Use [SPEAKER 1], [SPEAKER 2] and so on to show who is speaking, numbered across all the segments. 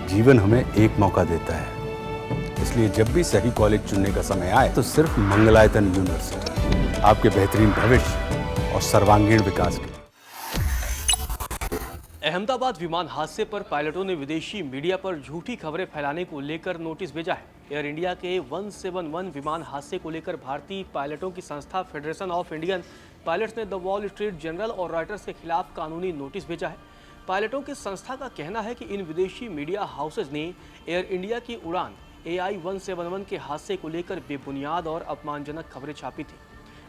[SPEAKER 1] जीवन हमें एक मौका देता है, इसलिए जब भी सही कॉलेज चुनने का समय आए तो सिर्फ मंगलायतन यूनिवर्सिटी आपके बेहतरीन भविष्य और सर्वांगीण विकास के।
[SPEAKER 2] अहमदाबाद विमान हादसे पर पायलटों ने विदेशी मीडिया पर झूठी खबरें फैलाने को लेकर नोटिस भेजा है। एयर इंडिया के 171 विमान हादसे को लेकर भारतीय पायलटों की संस्था फेडरेशन ऑफ इंडियन पायलट्स ने द वॉल स्ट्रीट जर्नल और रॉयटर्स के खिलाफ कानूनी नोटिस भेजा है। पायलटों की संस्था का कहना है कि इन विदेशी मीडिया हाउसेज ने एयर इंडिया की उड़ान AI-171 के हादसे को लेकर बेबुनियाद और अपमानजनक खबरें छापी थी।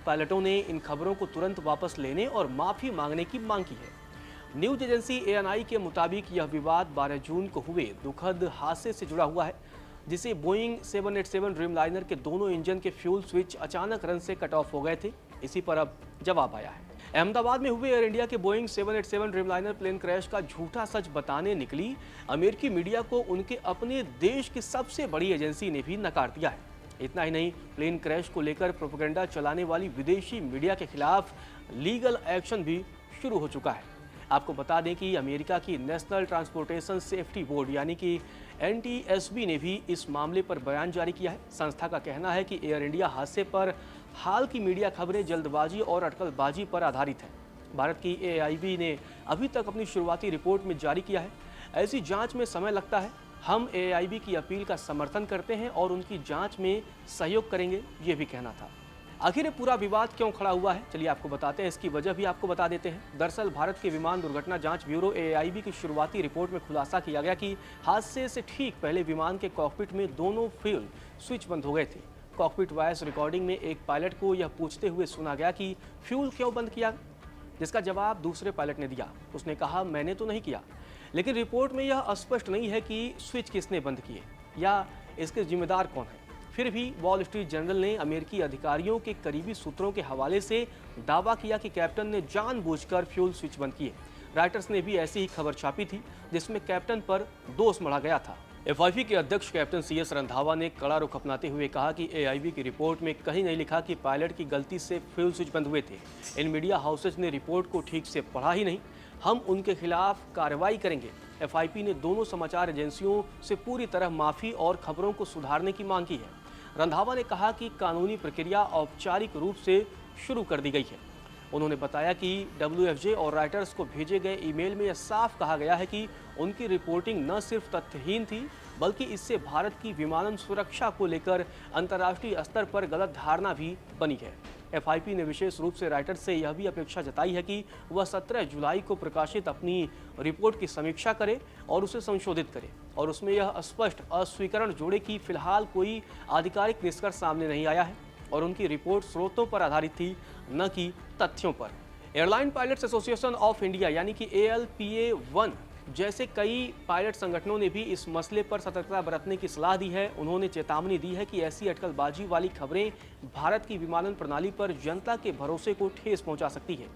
[SPEAKER 2] पायलटों ने इन खबरों को तुरंत वापस लेने और माफी मांगने की मांग की है। न्यूज एजेंसी ANI के मुताबिक यह विवाद 12 जून को हुए दुखद हादसे से जुड़ा हुआ है, जिसे बोइंग 787 ड्रीमलाइनर के दोनों इंजन के फ्यूल स्विच अचानक रन से कट ऑफ हो गए थे। इसी पर अब जवाब आया है। अहमदाबाद में हुए एयर इंडिया के बोइंग 787 ड्रीमलाइनर प्लेन क्रैश का झूठा सच बताने निकली अमेरिकी मीडिया को उनके अपने देश की सबसे बड़ी एजेंसी ने भी नकार दिया है। इतना ही नहीं, प्लेन क्रैश को लेकर प्रोपेगेंडा चलाने वाली विदेशी मीडिया के खिलाफ लीगल एक्शन भी शुरू हो चुका है। आपको बता दें कि अमेरिका की नेशनल ट्रांसपोर्टेशन सेफ्टी बोर्ड यानी कि NTSB ने भी इस मामले पर बयान जारी किया है। संस्था का कहना है कि एयर इंडिया हादसे पर हाल की मीडिया खबरें जल्दबाजी और अटकलबाजी पर आधारित है। भारत की AIB ने अभी तक अपनी शुरुआती रिपोर्ट में जारी किया है, ऐसी जांच में समय लगता है। हम AIB की अपील का समर्थन करते हैं और उनकी जांच में सहयोग करेंगे, ये भी कहना था। आखिर ये पूरा विवाद क्यों खड़ा हुआ है, चलिए आपको बताते हैं। इसकी वजह भी आपको बता देते हैं। दरअसल भारत के विमान दुर्घटना जांच ब्यूरो AIB की शुरुआती रिपोर्ट में खुलासा किया गया कि हादसे से ठीक पहले विमान के कॉकपिट में दोनों फ्यूल स्विच बंद हो गए थे। कॉकपिट वॉइस रिकॉर्डिंग में एक पायलट को यह पूछते हुए सुना गया कि फ्यूल क्यों बंद किया, जिसका जवाब दूसरे पायलट ने दिया। उसने कहा, मैंने तो नहीं किया। लेकिन रिपोर्ट में यह स्पष्ट नहीं है कि स्विच किसने बंद किए या इसके जिम्मेदार कौन है। फिर भी वॉल स्ट्रीट जर्नल ने अमेरिकी अधिकारियों के करीबी सूत्रों के हवाले से दावा किया कि कैप्टन ने जानबूझकर फ्यूल स्विच बंद किए। रॉयटर्स ने भी ऐसी ही खबर छापी थी, जिसमें कैप्टन पर दोष मढ़ा गया था। FIP के अध्यक्ष कैप्टन CS रंधावा ने कड़ा रुख अपनाते हुए कहा कि AIB की रिपोर्ट में कहीं नहीं लिखा कि पायलट की गलती से फ्यूल स्विच बंद हुए थे। इन मीडिया हाउसेज ने रिपोर्ट को ठीक से पढ़ा ही नहीं। हम उनके खिलाफ कार्रवाई करेंगे। FIP ने दोनों समाचार एजेंसियों से पूरी तरह माफी और खबरों को सुधारने की मांग की है। रंधावा ने कहा कि कानूनी प्रक्रिया औपचारिक रूप से शुरू कर दी गई है। उन्होंने बताया कि WFJ और राइटर्स को भेजे गए ईमेल में यह साफ कहा गया है कि उनकी रिपोर्टिंग न सिर्फ तथ्यहीन थी, बल्कि इससे भारत की विमानन सुरक्षा को लेकर अंतर्राष्ट्रीय स्तर पर गलत धारणा भी बनी है। FIP ने विशेष रूप से राइटर्स से यह भी अपेक्षा जताई है कि वह 17 जुलाई को प्रकाशित अपनी रिपोर्ट की समीक्षा करे और उसे संशोधित करे और उसमें यह स्पष्ट अस्वीकरण जोड़े कि फिलहाल कोई आधिकारिक निष्कर्ष सामने नहीं आया है और उनकी रिपोर्ट स्रोतों पर आधारित थी, न कि तथ्यों पर। Airline pilots association of India यानी कि ALPA-1 जैसे कई पायलट संगठनों ने भी इस मसले पर सतर्कता बरतने की सलाह दी है। उन्होंने चेतावनी दी है कि ऐसी अटकलबाजी वाली खबरें भारत की विमानन प्रणाली पर जनता के भरोसे को ठेस पहुंचा सकती है।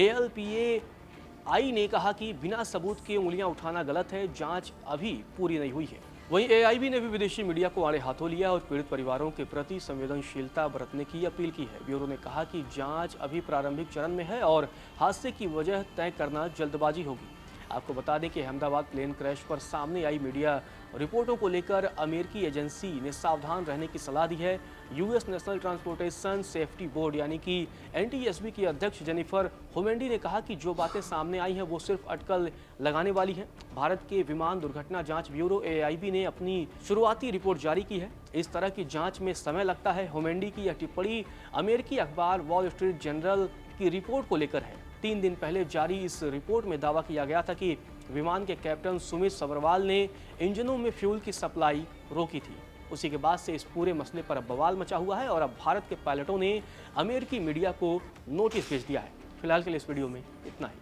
[SPEAKER 2] ALPA-I ने कहा कि बिना सबूत के उंगलियां उठाना गलत है, जांच अभी पूरी नहीं हुई है। वहीं AIB ने भी विदेशी मीडिया को आड़े हाथों लिया और पीड़ित परिवारों के प्रति संवेदनशीलता बरतने की अपील की है। ब्यूरो ने कहा कि जांच अभी प्रारंभिक चरण में है और हादसे की वजह तय करना जल्दबाजी होगी। आपको बता दें कि अहमदाबाद प्लेन क्रैश पर सामने आई मीडिया रिपोर्टों को लेकर अमेरिकी एजेंसी ने सावधान रहने की सलाह दी है। US national transportation safety board यानी कि NTSB की अध्यक्ष जेनिफर होमेंडी ने कहा कि जो बातें सामने आई हैं वो सिर्फ अटकल लगाने वाली हैं। भारत के विमान दुर्घटना जांच ब्यूरो AIB ने अपनी शुरुआती रिपोर्ट जारी की है। इस तरह की जांच में समय लगता है। होमेंडी की यह टिप्पणी अमेरिकी अखबार वॉल स्ट्रीट जर्नल की रिपोर्ट को लेकर है। 3 दिन पहले जारी इस रिपोर्ट में दावा किया गया था कि विमान के कैप्टन सुमित सब्रवाल ने इंजनों में फ्यूल की सप्लाई रोकी थी। उसी के बाद से इस पूरे मसले पर अब बवाल मचा हुआ है और अब भारत के पायलटों ने अमेरिकी मीडिया को नोटिस भेज दिया है। फिलहाल के लिए इस वीडियो में इतना ही।